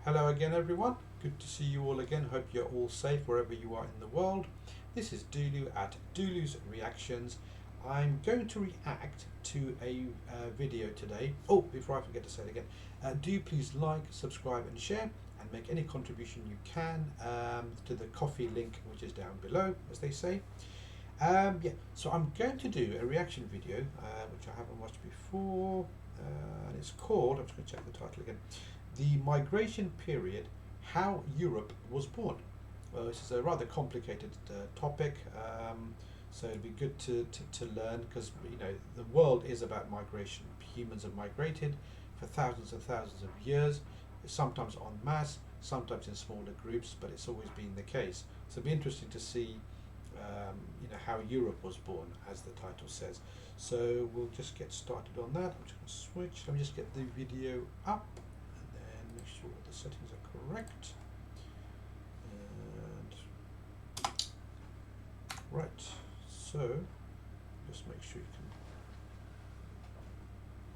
Hello again, everyone. Good to see you all again. Hope you're all safe wherever you are in the world. This is Dulu at Dulu's Reactions. I'm going to react to a video today. Oh, before I forget to say it again, do please like, subscribe, and share, and make any contribution you can to the coffee link, which is down below, as they say. So I'm going to do a reaction video, which I haven't watched before, and it's called, I'm just going to check the title again, The Migration Period, How Europe Was Born. Well, this is a rather complicated topic, so it'd be good to learn, because the world is about migration. Humans have migrated for thousands and thousands of years, sometimes en masse, sometimes in smaller groups, but it's always been the case. So it'd be interesting to see how Europe was born, as the title says. So we'll just get started on that. I'm just going to switch. Let me just get the video up and then make sure the settings are correct. And right, so just make sure you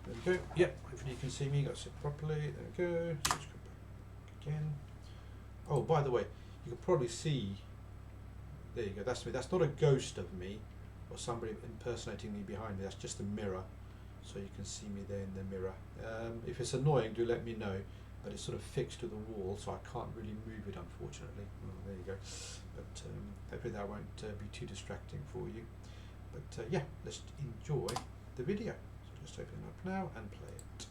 can. There we go. Yep, hopefully you can see me. Got to sit properly. There we go. So let's go back again. Oh, by the way, you can probably see. There you go, that's me. That's not a ghost of me or somebody impersonating me behind me. That's just a mirror, so you can see me there in the mirror. If it's annoying, do let me know, but it's sort of fixed to the wall, so I can't really move it, unfortunately. Oh, there you go. But hopefully that won't be too distracting for you. But yeah, let's enjoy the video. So just open it up now and play it.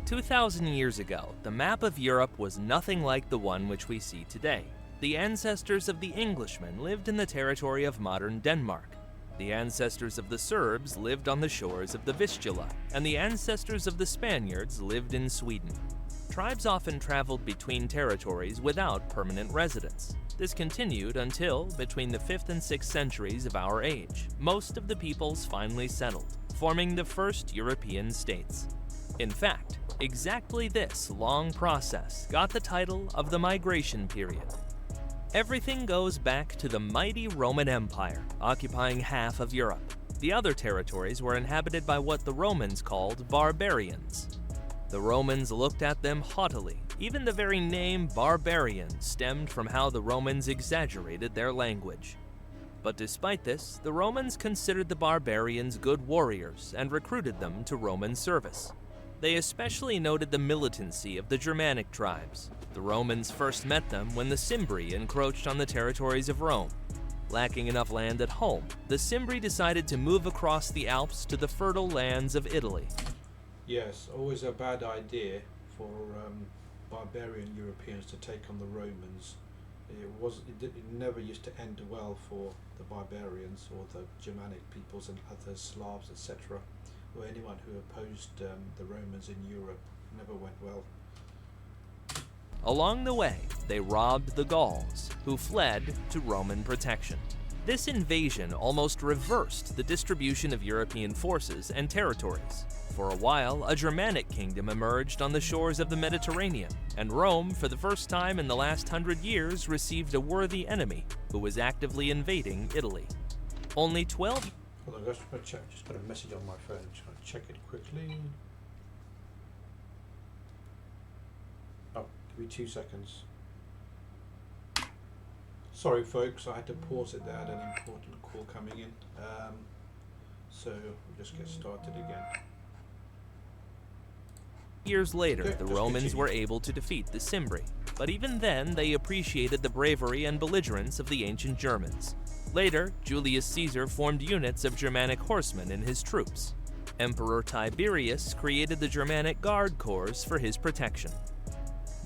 2,000 years ago, the map of Europe was nothing like the one which we see today. The ancestors of the Englishmen lived in the territory of modern Denmark. The ancestors of the Serbs lived on the shores of the Vistula, and the ancestors of the Spaniards lived in Sweden. Tribes often traveled between territories without permanent residence. This continued until, between the 5th and 6th centuries of our age, most of the peoples finally settled, forming the first European states. In fact, exactly this long process got the title of the Migration Period. Everything goes back to the mighty Roman Empire, occupying half of Europe. The other territories were inhabited by what the Romans called barbarians. The Romans looked at them haughtily. Even the very name barbarian stemmed from how the Romans exaggerated their language. But despite this, the Romans considered the barbarians good warriors and recruited them to Roman service. They especially noted the militancy of the Germanic tribes. The Romans first met them when the Cimbri encroached on the territories of Rome. Lacking enough land at home, the Cimbri decided to move across the Alps to the fertile lands of Italy. Yes, always a bad idea for barbarian Europeans to take on the Romans. It never used to end well for the barbarians or the Germanic peoples and other Slavs, etc., or anyone who opposed the Romans in Europe. Never went well. Along the way, they robbed the Gauls, who fled to Roman protection. This invasion almost reversed the distribution of European forces and territories. For a while, a Germanic kingdom emerged on the shores of the Mediterranean, and Rome, for the first time in the last 100 years, received a worthy enemy who was actively invading Italy. Only 12 Hold on, just check. Just got a message on my phone. Just going to check it quickly. Oh, give me 2 seconds. Sorry, folks, I had to pause it there. I had an important call coming in. So we'll just get started again. years later, Okay, the just Romans continue. were able to defeat the Cimbri, but even then they appreciated the bravery and belligerence of the ancient Germans. Later, Julius Caesar formed units of Germanic horsemen in his troops. Emperor Tiberius created the Germanic Guard Corps for his protection.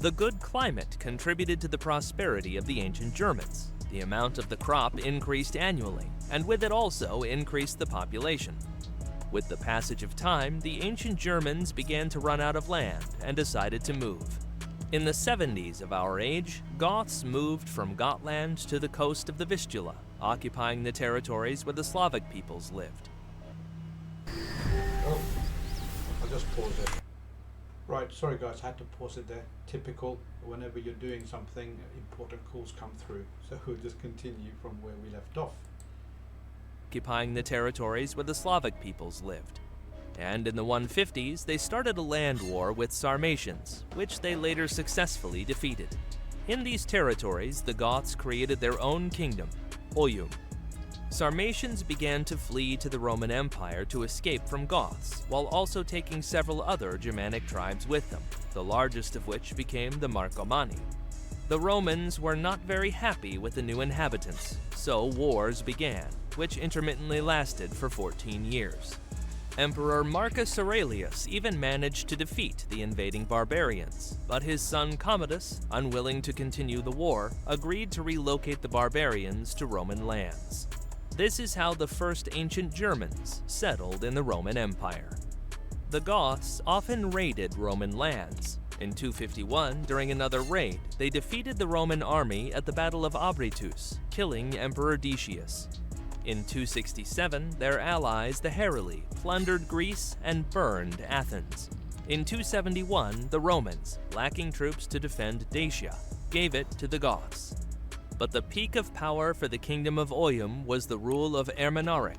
The good climate contributed to the prosperity of the ancient Germans. The amount of the crop increased annually, and with it also increased the population. With the passage of time, the ancient Germans began to run out of land and decided to move. In the 70s of our age, Goths moved from Gotland to the coast of the Vistula, occupying the territories where the Slavic peoples lived. Oh, I'll just pause it. Right, sorry guys, I had to pause it there. Typical, whenever you're doing something, important calls come through. So we'll just continue from where we left off. Occupying the territories where the Slavic peoples lived. and in the 150s they started a land war with Sarmatians, which they later successfully defeated. In these territories, the Goths created their own kingdom, Oyum. Sarmatians began to flee to the Roman Empire to escape from Goths, while also taking several other Germanic tribes with them, the largest of which became the Marcomanni. The Romans were not very happy with the new inhabitants, so wars began, which intermittently lasted for 14 years. Emperor Marcus Aurelius even managed to defeat the invading barbarians, but his son Commodus, unwilling to continue the war, agreed to relocate the barbarians to Roman lands. This is how the first ancient Germans settled in the Roman Empire. The Goths often raided Roman lands. In 251, during another raid, they defeated the Roman army at the Battle of Abritus, killing Emperor Decius. In 267, their allies, the Heruli, plundered Greece and burned Athens. In 271, the Romans, lacking troops to defend Dacia, gave it to the Goths. But the peak of power for the kingdom of Oyum was the rule of Ermanaric.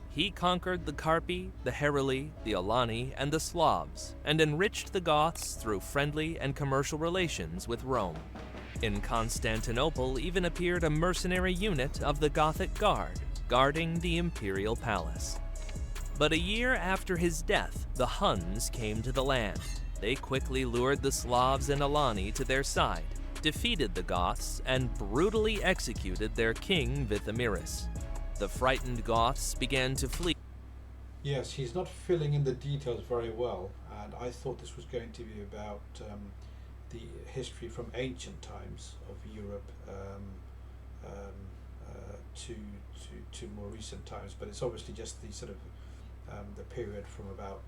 He conquered the Carpi, the Heruli, the Alani, and the Slavs, and enriched the Goths through friendly and commercial relations with Rome. In Constantinople even appeared a mercenary unit of the Gothic Guard, guarding the imperial palace. But a year after his death, the Huns came to the land. They quickly lured the Slavs and Alani to their side, defeated the Goths, and brutally executed their king Vithamiris. The frightened Goths began to flee. Yes, he's not filling in the details very well, and I thought this was going to be about the history from ancient times of Europe to more recent times, but it's obviously just the sort of the period from about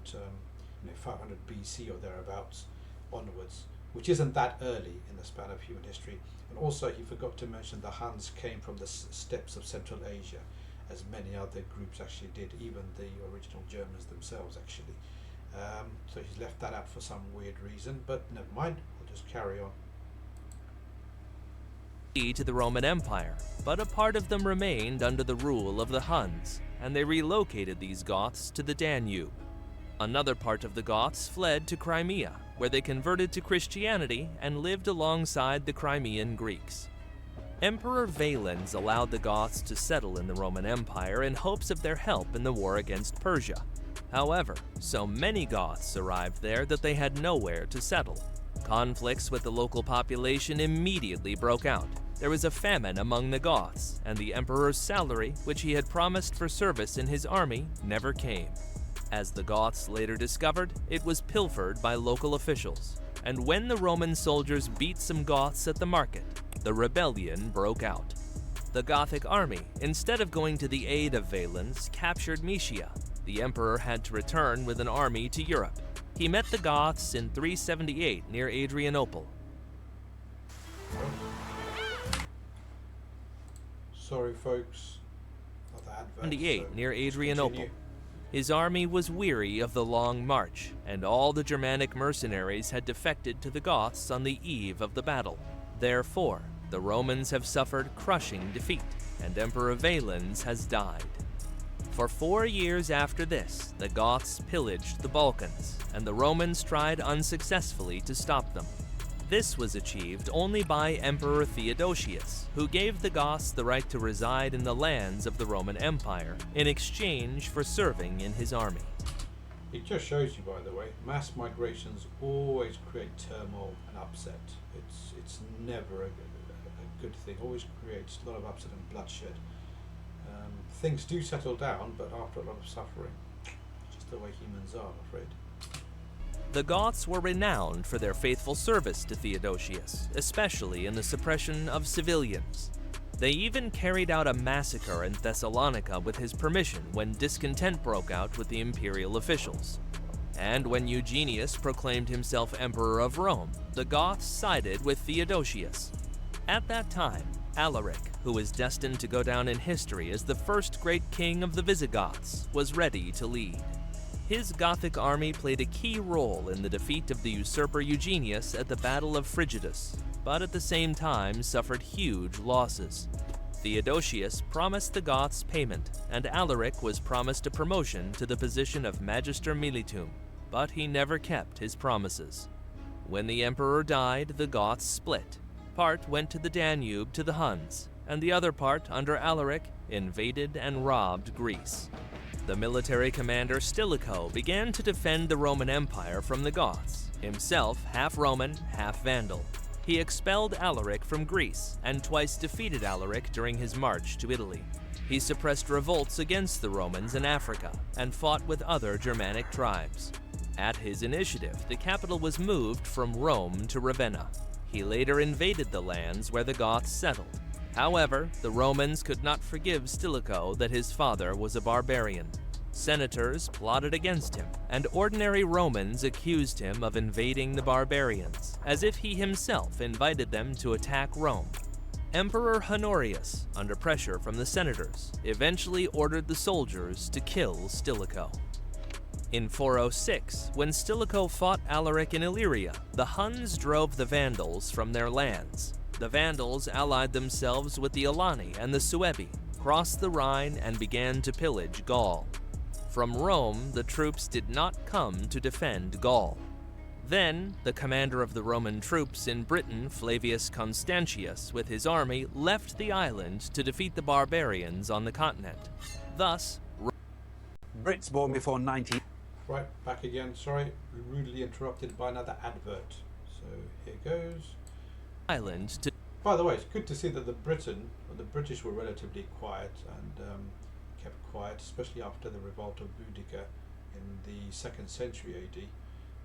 500 BC or thereabouts onwards, which isn't that early in the span of human history. And also he forgot to mention the Huns came from the steppes of Central Asia, as many other groups actually did, even the original Germans themselves actually. So he's left that out for some weird reason, but never mind, we'll just carry on. To the Roman Empire, but a part of them remained under the rule of the Huns, and they relocated these Goths to the Danube. Another part of the Goths fled to Crimea, where they converted to Christianity and lived alongside the Crimean Greeks. Emperor Valens allowed the Goths to settle in the Roman Empire in hopes of their help in the war against Persia. However, so many Goths arrived there that they had nowhere to settle. Conflicts with the local population immediately broke out. There was a famine among the Goths, and the emperor's salary, which he had promised for service in his army, never came. As the Goths later discovered, it was pilfered by local officials, and when the Roman soldiers beat some Goths at the market, the rebellion broke out. The Gothic army, instead of going to the aid of Valens, captured Mysia. The emperor had to return with an army to Europe. He met the Goths in 378 near Adrianople. Sorry folks, another advert. 78 near Adrianople. His army was weary of the long march, and all the Germanic mercenaries had defected to the Goths on the eve of the battle. Therefore, the Romans have suffered crushing defeat, and Emperor Valens has died. For 4 years after this, the Goths pillaged the Balkans, and the Romans tried unsuccessfully to stop them. This was achieved only by Emperor Theodosius, who gave the Goths the right to reside in the lands of the Roman Empire in exchange for serving in his army. It just shows you, by the way, mass migrations always create turmoil and upset. It's never a good thing. Always creates a lot of upset and bloodshed. Things do settle down, but after a lot of suffering. It's just the way humans are, I'm afraid. The Goths were renowned for their faithful service to Theodosius, especially in the suppression of civilians. They even carried out a massacre in Thessalonica with his permission when discontent broke out with the imperial officials. And when Eugenius proclaimed himself Emperor of Rome, the Goths sided with Theodosius. At that time, Alaric, who was destined to go down in history as the first great king of the Visigoths, was ready to lead. His Gothic army played a key role in the defeat of the usurper Eugenius at the Battle of Frigidus, but at the same time suffered huge losses. Theodosius promised the Goths payment, and Alaric was promised a promotion to the position of Magister Militum, but he never kept his promises. When the emperor died, the Goths split. Part went to the Danube to the Huns, and the other part, under Alaric, invaded and robbed Greece. The military commander Stilicho began to defend the Roman Empire from the Goths, himself half Roman, half Vandal. He expelled Alaric from Greece and twice defeated Alaric during his march to Italy. He suppressed revolts against the Romans in Africa and fought with other Germanic tribes. At his initiative, the capital was moved from Rome to Ravenna. He later invaded the lands where the Goths settled. However, the Romans could not forgive Stilicho that his father was a barbarian. Senators plotted against him, and ordinary Romans accused him of invading the barbarians, as if he himself invited them to attack Rome. Emperor Honorius, under pressure from the senators, eventually ordered the soldiers to kill Stilicho. In 406, when Stilicho fought Alaric in Illyria, the Huns drove the Vandals from their lands. The Vandals allied themselves with the Alani and the Suebi, crossed the Rhine, and began to pillage Gaul. From Rome, the troops did not come to defend Gaul. Then, the commander of the Roman troops in Britain, Flavius Constantius, with his army, left the island to defeat the barbarians on the continent. Thus, Brits born before 19... Right, back again. Sorry, rudely interrupted by another advert. So here goes. Island to By the way, it's good to see that the British were relatively quiet and kept quiet, especially after the revolt of Boudicca in the 2nd century AD.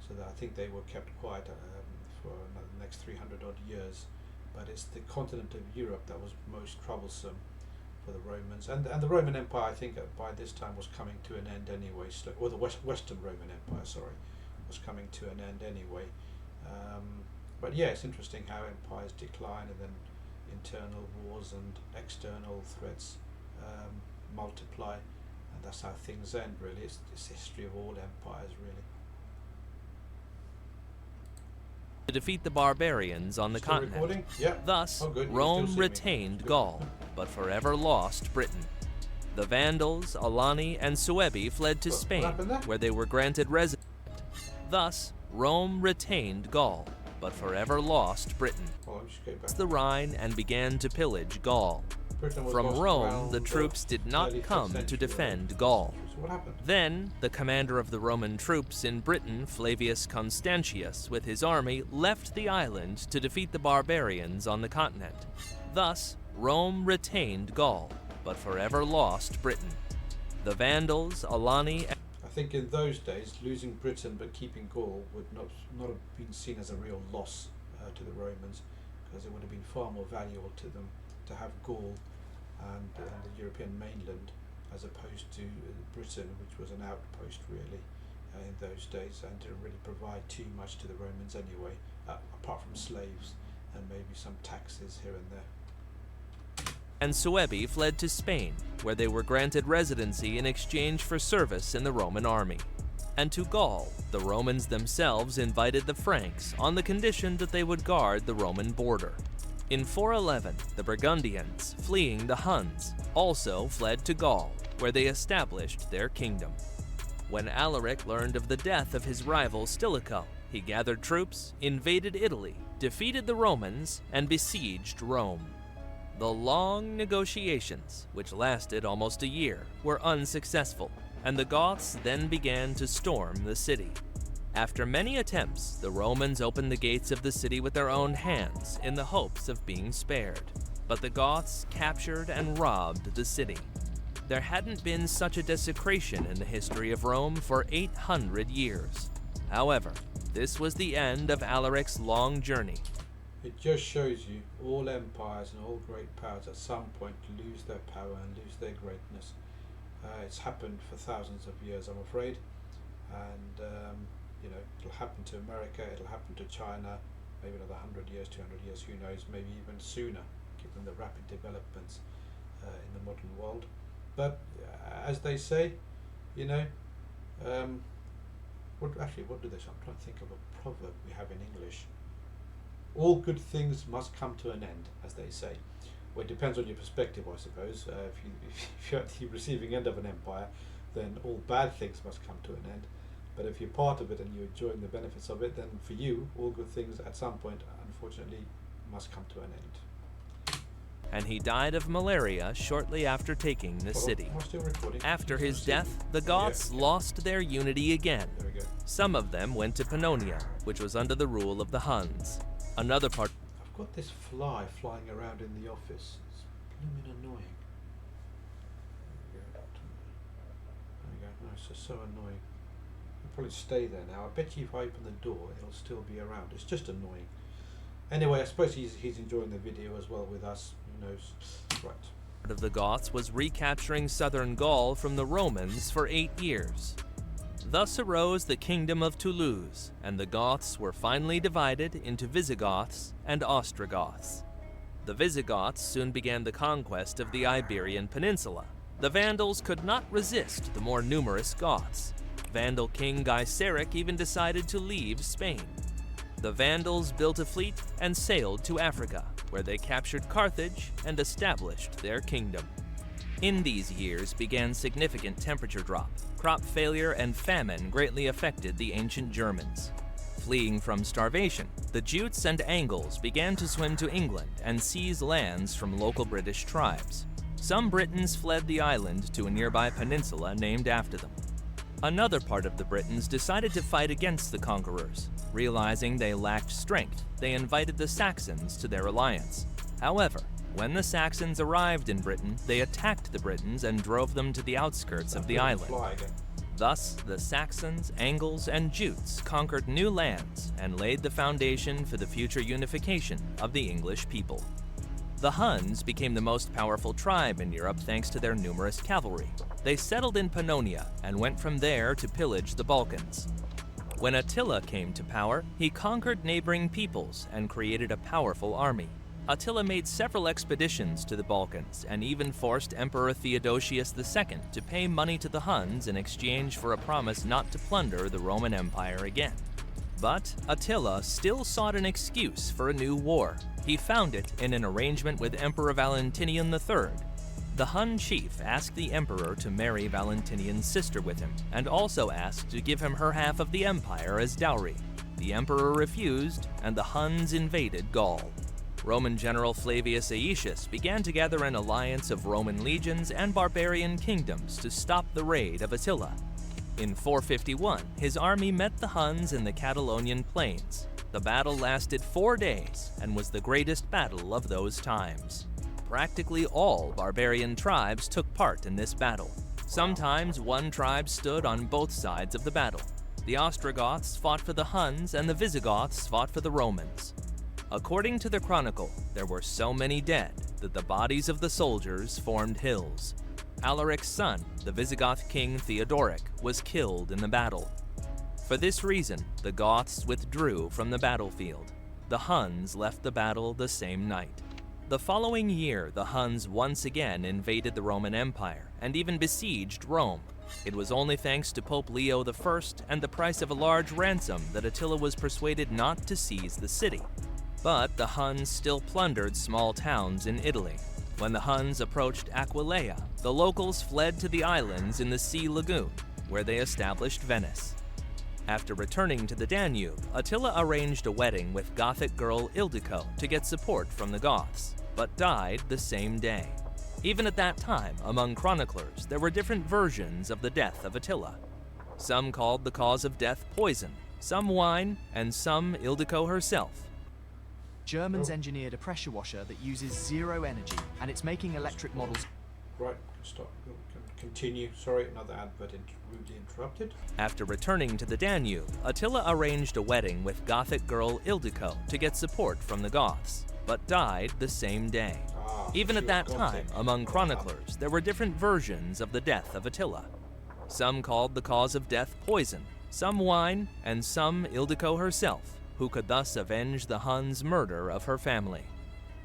So that I think they were kept quiet for the next 300 odd years. But it's the continent of Europe that was most troublesome for the Romans, and the Roman Empire, I think, by this time was coming to an end anyway, or the Western Roman Empire, sorry, was coming to an end anyway. But yeah, it's interesting how empires decline and then internal wars and external threats multiply, and that's how things end, really. It's the history of all empires, really. to defeat the barbarians on the Still continent. recording? Yeah. Thus, Oh, good. You can still Rome see me. retained Good. Gaul, but forever lost Britain. The Vandals, Alani, and Suebi fled to What Spain, happened there? where they were granted residence. Thus, Rome retained Gaul, but forever lost Britain. Hold on, just go back. The Rhine and began to pillage Gaul. Britain was From lost Rome, around the troops did not early fifth come to century, defend right? Gaul. So what happened? Then, the commander of the Roman troops in Britain, Flavius Constantius, with his army, left the island to defeat the barbarians on the continent. Thus, Rome retained Gaul, but forever lost Britain. The Vandals, Alani, I think in those days, losing Britain but keeping Gaul would not have been seen as a real loss to the Romans, because it would have been far more valuable to them to have Gaul and the European mainland, as opposed to Britain, which was an outpost really in those days, and didn't really provide too much to the Romans anyway, apart from slaves and maybe some taxes here and there. and Suebi fled to Spain, where they were granted residency in exchange for service in the Roman army. And to Gaul, the Romans themselves invited the Franks on the condition that they would guard the Roman border. In 411, the Burgundians, fleeing the Huns, also fled to Gaul, where they established their kingdom. When Alaric learned of the death of his rival Stilicho, he gathered troops, invaded Italy, defeated the Romans, and besieged Rome. The long negotiations, which lasted almost a year, were unsuccessful, and the Goths then began to storm the city. After many attempts, the Romans opened the gates of the city with their own hands in the hopes of being spared. But the Goths captured and robbed the city. There hadn't been such a desecration in the history of Rome for 800 years. However, this was the end of Alaric's long journey. It just shows you all empires and all great powers at some point lose their power and lose their greatness. It's happened for thousands of years, I'm afraid, and it'll happen to America, it'll happen to China, maybe another 100 years, 200 years, who knows, maybe even sooner, given the rapid developments in the modern world. But as they say, what do they say? I'm trying to think of a proverb we have in English. All good things must come to an end, as they say. Well, it depends on your perspective, I suppose. If you're at the receiving end of an empire, then all bad things must come to an end. But if you're part of it and you're enjoying the benefits of it, then for you, all good things at some point, unfortunately, must come to an end. And he died of malaria shortly after taking the Hold on, city. am I still recording? After Still his receiving? death, the Goths lost their unity again. There we go. Some of them went to Pannonia, which was under the rule of the Huns. Another part I've got this fly flying around in the office. It's blooming annoying. There we go. No, it's just so annoying. It'll probably stay there now. I bet you if I open the door, it'll still be around. It's just annoying. Anyway, I suppose he's enjoying the video as well with us. Who knows? Right. of the Goths was recapturing southern Gaul from the Romans for 8 years. Thus arose the kingdom of Toulouse, and the Goths were finally divided into Visigoths and Ostrogoths. The Visigoths soon began the conquest of the Iberian Peninsula. The Vandals could not resist the more numerous Goths. Vandal king Gaiseric even decided to leave Spain. The Vandals built a fleet and sailed to Africa, where they captured Carthage and established their kingdom. In these years began significant temperature drop. Crop failure and famine greatly affected the ancient Germans. Fleeing from starvation, the Jutes and Angles began to swim to England and seize lands from local British tribes. Some Britons fled the island to a nearby peninsula named after them. Another part of the Britons decided to fight against the conquerors. Realizing they lacked strength, they invited the Saxons to their alliance. However, when the Saxons arrived in Britain, they attacked the Britons and drove them to the outskirts of the island. Thus, the Saxons, Angles, and Jutes conquered new lands and laid the foundation for the future unification of the English people. The Huns became the most powerful tribe in Europe thanks to their numerous cavalry. They settled in Pannonia and went from there to pillage the Balkans. When Attila came to power, he conquered neighboring peoples and created a powerful army. Attila made several expeditions to the Balkans and even forced Emperor Theodosius II to pay money to the Huns in exchange for a promise not to plunder the Roman Empire again. But Attila still sought an excuse for a new war. He found it in an arrangement with Emperor Valentinian III. The Hun chief asked the emperor to marry Valentinian's sister with him, and also asked to give him her half of the empire as dowry. The emperor refused, and the Huns invaded Gaul. Roman general Flavius Aetius began to gather an alliance of Roman legions and barbarian kingdoms to stop the raid of Attila. In 451, his army met the Huns in the Catalonian plains. The battle lasted 4 days and was the greatest battle of those times. Practically all barbarian tribes took part in this battle. Sometimes one tribe stood on both sides of the battle. The Ostrogoths fought for the Huns and the Visigoths fought for the Romans. According to the Chronicle, there were so many dead that the bodies of the soldiers formed hills. Alaric's son, the Visigoth king Theodoric, was killed in the battle. For this reason, the Goths withdrew from the battlefield. The Huns left the battle the same night. The following year, the Huns once again invaded the Roman Empire and even besieged Rome. It was only thanks to Pope Leo I and the price of a large ransom that Attila was persuaded not to seize the city. But the Huns still plundered small towns in Italy. When the Huns approached Aquileia, the locals fled to the islands in the Sea Lagoon, where they established Venice. After returning to the Danube, Attila arranged a wedding with Gothic girl Ildiko to get support from the Goths, but died the same day. Even at that time, among chroniclers, there were different versions of the death of Attila. Some called the cause of death poison, some wine, and some Ildiko herself. Germans engineered a pressure washer that uses zero energy, and it's making electric models. Right, stop. Continue. Sorry, another advert rudely interrupted. After returning to the Danube, Attila arranged a wedding with Gothic girl Ildiko to get support from the Goths, but died the same day. Even at that time, among chroniclers, there were different versions of the death of Attila. Some called the cause of death poison, some wine, and some Ildiko herself, who could thus avenge the Huns' murder of her family.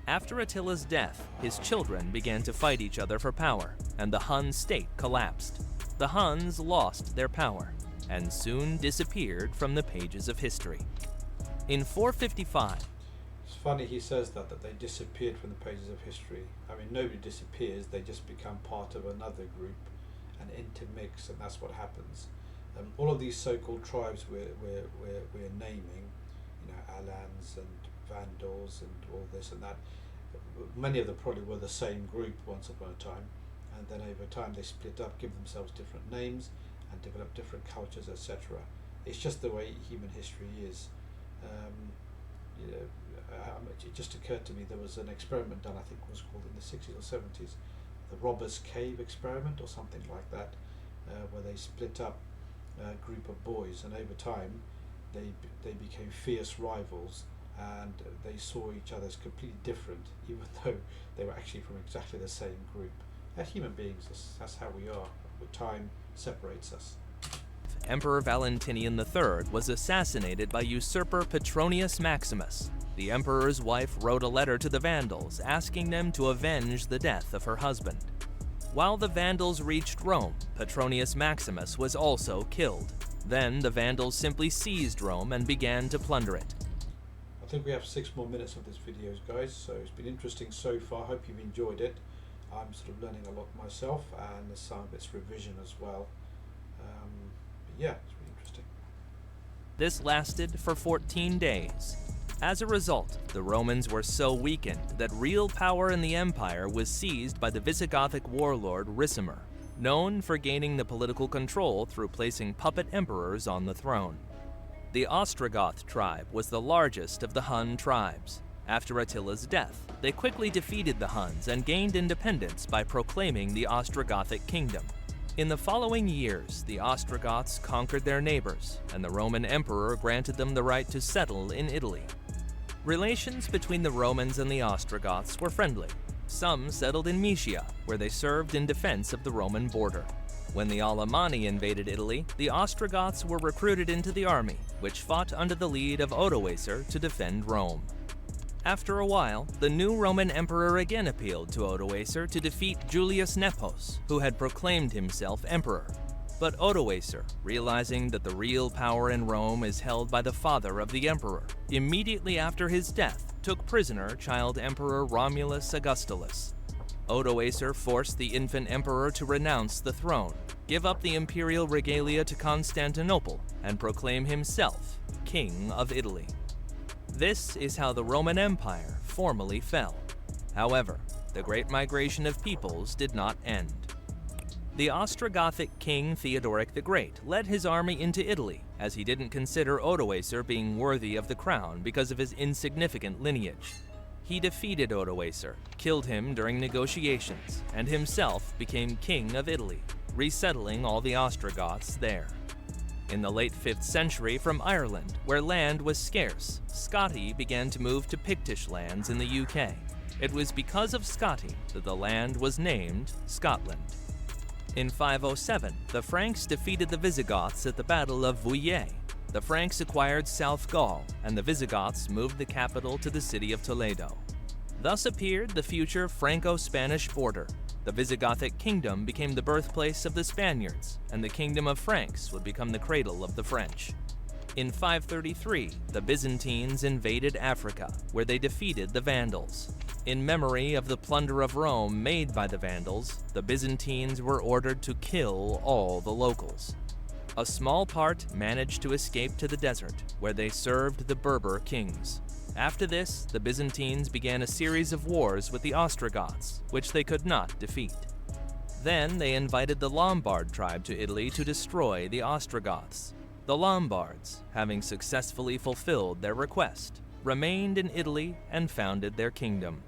After Attila's death, his children began to fight each other for power, and the Hun state collapsed. The Huns lost their power, and soon disappeared from the pages of history. In 455, It's funny he says that they disappeared from the pages of history. I mean, nobody disappears, they just become part of another group and intermix, and that's what happens. All of these so-called tribes we're naming, you know, Alans and Vandals and all this and that, many of them probably were the same group once upon a time, and then over time they split up, give themselves different names and develop different cultures, etc. It's just the way human history is. You know, it just occurred to me there was an experiment done, I think it was called in the 60s or 70s, the Robbers Cave experiment or something like that, where they split up a group of boys, and over time they became fierce rivals, and they saw each other as completely different, even though they were actually from exactly the same group. As human beings, that's how we are. With time separates us. Emperor Valentinian III was assassinated by usurper Petronius Maximus. The emperor's wife wrote a letter to the Vandals asking them to avenge the death of her husband. While the Vandals reached Rome, Petronius Maximus was also killed. Then the Vandals simply seized Rome and began to plunder it. I think we have 6 more minutes of this video, guys, so it's been interesting so far. I hope you've enjoyed it. I'm sort of learning a lot myself, and there's some of it's revision as well. But yeah, it's really interesting. This lasted for 14 days. As a result, the Romans were so weakened that real power in the empire was seized by the Visigothic warlord Ricimer, known for gaining the political control through placing puppet emperors on the throne. The Ostrogoth tribe was the largest of the Hun tribes. After Attila's death, they quickly defeated the Huns and gained independence by proclaiming the Ostrogothic kingdom. In the following years, the Ostrogoths conquered their neighbors, and the Roman emperor granted them the right to settle in Italy. Relations between the Romans and the Ostrogoths were friendly. Some settled in Moesia, where they served in defense of the Roman border. When the Alemanni invaded Italy, the Ostrogoths were recruited into the army, which fought under the lead of Odoacer to defend Rome. After a while, the new Roman emperor again appealed to Odoacer to defeat Julius Nepos, who had proclaimed himself emperor. But Odoacer, realizing that the real power in Rome is held by the father of the emperor, immediately after his death took prisoner child Emperor Romulus Augustulus. Odoacer forced the infant emperor to renounce the throne, give up the imperial regalia to Constantinople, and proclaim himself King of Italy. This is how the Roman Empire formally fell. However, the Great Migration of Peoples did not end. The Ostrogothic king Theodoric the Great led his army into Italy, as he didn't consider Odoacer being worthy of the crown because of his insignificant lineage. He defeated Odoacer, killed him during negotiations, and himself became king of Italy, resettling all the Ostrogoths there. In the late 5th century, from Ireland, where land was scarce, Scoti began to move to Pictish lands in the UK. It was because of Scoti that the land was named Scotland. In 507, the Franks defeated the Visigoths at the Battle of Vouillé. The Franks acquired South Gaul, and the Visigoths moved the capital to the city of Toledo. Thus appeared the future Franco-Spanish border. The Visigothic kingdom became the birthplace of the Spaniards, and the kingdom of Franks would become the cradle of the French. In 533, the Byzantines invaded Africa, where they defeated the Vandals. In memory of the plunder of Rome made by the Vandals, the Byzantines were ordered to kill all the locals. A small part managed to escape to the desert, where they served the Berber kings. After this, the Byzantines began a series of wars with the Ostrogoths, which they could not defeat. Then they invited the Lombard tribe to Italy to destroy the Ostrogoths. The Lombards, having successfully fulfilled their request, remained in Italy and founded their kingdom.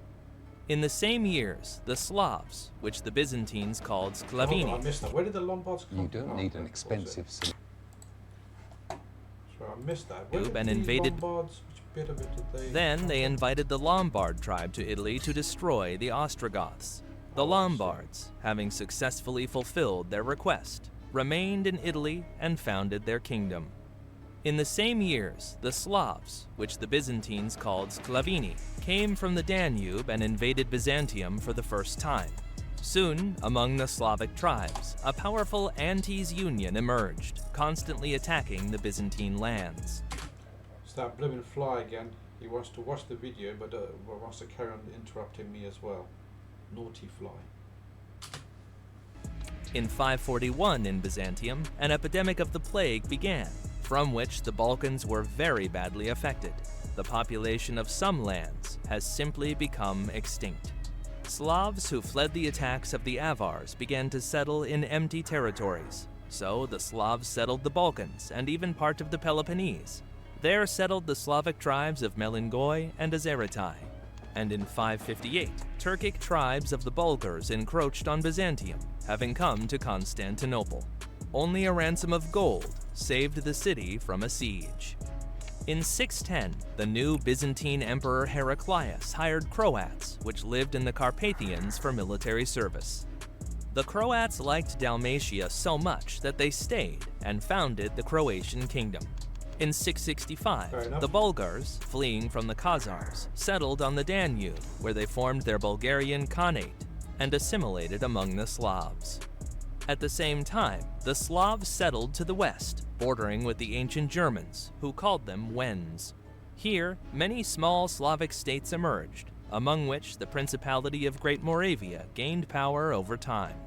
In the same years, the Slavs, which the Byzantines called Sclavini. Hold on, I missed that. Where did the Lombards come from? You don't need an expensive... Sorry, I missed that. Where did And the invaded. Lombards, which bit of it did they... Then they invited the Lombard tribe to Italy to destroy the Ostrogoths. The Lombards, having successfully fulfilled their request, remained in Italy and founded their kingdom. In the same years, the Slavs, which the Byzantines called Sclavini, came from the Danube and invaded Byzantium for the first time. Soon, among the Slavic tribes, a powerful Antes union emerged, constantly attacking the Byzantine lands. It's that blooming fly again. He wants to watch the video, but wants to carry on interrupting me as well. Naughty fly. In 541 in Byzantium, an epidemic of the plague began, from which the Balkans were very badly affected. The population of some lands has simply become extinct. Slavs who fled the attacks of the Avars began to settle in empty territories. So the Slavs settled the Balkans and even part of the Peloponnese. There settled the Slavic tribes of Melingoi and Azeritai. And in 558, Turkic tribes of the Bulgars encroached on Byzantium, having come to Constantinople. Only a ransom of gold saved the city from a siege. In 610, the new Byzantine Emperor Heraclius hired Croats, which lived in the Carpathians, for military service. The Croats liked Dalmatia so much that they stayed and founded the Croatian kingdom. In 665, the Bulgars, fleeing from the Khazars, settled on the Danube, where they formed their Bulgarian Khanate and assimilated among the Slavs. At the same time, the Slavs settled to the west, bordering with the ancient Germans, who called them Wends. Here, many small Slavic states emerged, among which the Principality of Great Moravia gained power over time.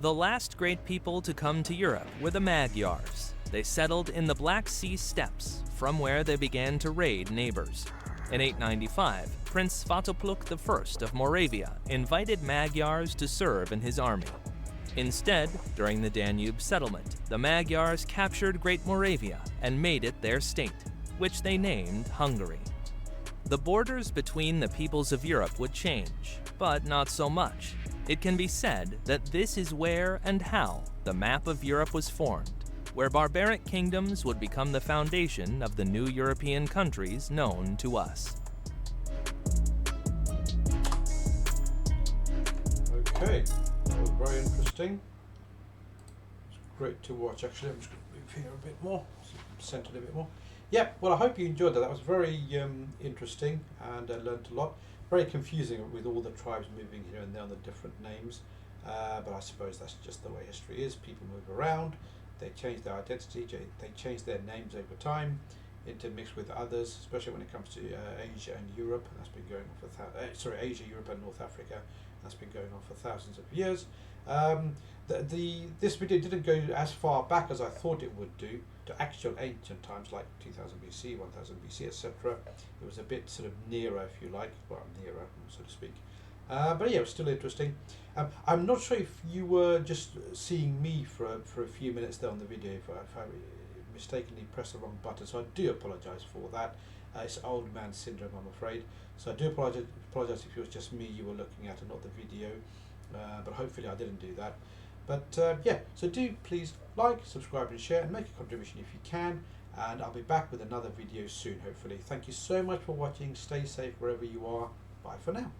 The last great people to come to Europe were the Magyars. They settled in the Black Sea steppes, from where they began to raid neighbors. In 895, Prince Svatopluk I of Moravia invited Magyars to serve in his army. Instead, during the Danube settlement, the Magyars captured Great Moravia and made it their state, which they named Hungary. The borders between the peoples of Europe would change, but not so much. It can be said that this is where and how the map of Europe was formed, where barbaric kingdoms would become the foundation of the new European countries known to us. Okay, that was very interesting. It's great to watch. Actually, I'm just going to move here a bit more, so you can center it a bit more. Yeah, well, I hope you enjoyed that. That was very interesting, and I learned a lot. Very confusing with all the tribes moving here and there on the different names, but I suppose that's just the way history is. People move around, they change their identity, they change their names over time, intermix with others, especially when it comes to Asia and Europe. That's been going on for Asia, Europe, and North Africa. That's been going on for thousands of years. This video didn't go as far back as I thought it would do, to actual ancient times like 2000 BC, 1000 BC, etc. It was a bit sort of nearer, if you like, well, nearer, so to speak. But yeah, it was still interesting. I'm not sure if you were just seeing me for a few minutes there on the video, if I mistakenly pressed the wrong button, so I do apologise for that. It's old man syndrome, I'm afraid. So I do apologise if it was just me you were looking at and not the video, but hopefully I didn't do that. But yeah, so do please like, subscribe and share and make a contribution if you can, and I'll be back with another video soon, hopefully. Thank you so much for watching. Stay safe wherever you are. Bye for now.